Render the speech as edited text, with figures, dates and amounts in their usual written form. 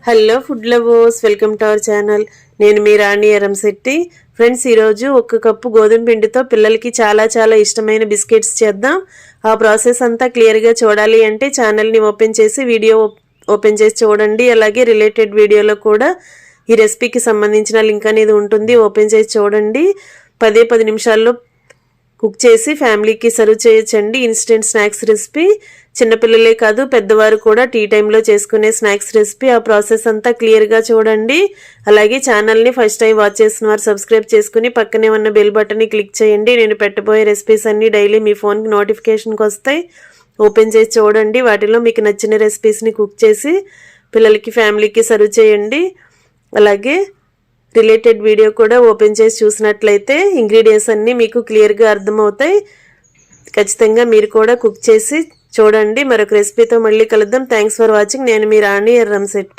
Hello food lovers, welcome to our channel. నేను మీ రాణి Eramsetti. Friends, ఈరోజు 1 cup గోధుమ పిండితో పిల్లలకి చాలా చాలా ఇష్టమైన బిస్కెట్స్ చేద్దాం. ఆ ప్రాసెస్ అంతా క్లియర్గా చూడాలి అంటే ఛానల్ని ఓపెన్ చేసి వీడియో ఓపెన్ చేసి చూడండి. అలాగే రిలేటెడ్ వీడియోలో కూడా ఈ రెసిపీకి సంబంధించిన లింక్ అనేది ఉంటుంది, ఓపెన్ చేసి చూడండి. 10 నిమిషాల్లో కుక్ చేసి ఫ్యామిలీకి సర్వ్ చేయొచ్చండి. ఇన్స్టెంట్ స్నాక్స్ రెసిపీ, చిన్నపిల్లలే కాదు పెద్దవారు కూడా టీ టైంలో చేసుకునే స్నాక్స్ రెసిపీ. ఆ ప్రాసెస్ అంతా క్లియర్గా చూడండి. అలాగే ఛానల్ని ఫస్ట్ టైం వాచ్ చేసిన వారు సబ్స్క్రైబ్ చేసుకుని పక్కనే ఉన్న బెల్ బటన్ని క్లిక్ చేయండి. నేను పెట్టబోయే రెసిపీస్ అన్నీ డైలీ మీ ఫోన్కి నోటిఫికేషన్కి వస్తాయి. ఓపెన్ చేసి చూడండి. వాటిలో మీకు నచ్చిన రెసిపీస్ని కుక్ చేసి పిల్లలకి ఫ్యామిలీకి సర్వ్ చేయండి. అలాగే రిలేటెడ్ వీడియో కూడా ఓపెన్ చేసి చూసినట్లయితే ఇంగ్రీడియంట్స్ అన్నీ మీకు క్లియర్గా అర్థమవుతాయి. ఖచ్చితంగా మీరు కూడా కుక్ చేసి చూడండి. మరొక రెసిపీతో మళ్ళీ కలుద్దాం. Thanks for watching. నేను మీ రాణి ఎర్రంశెట్టి.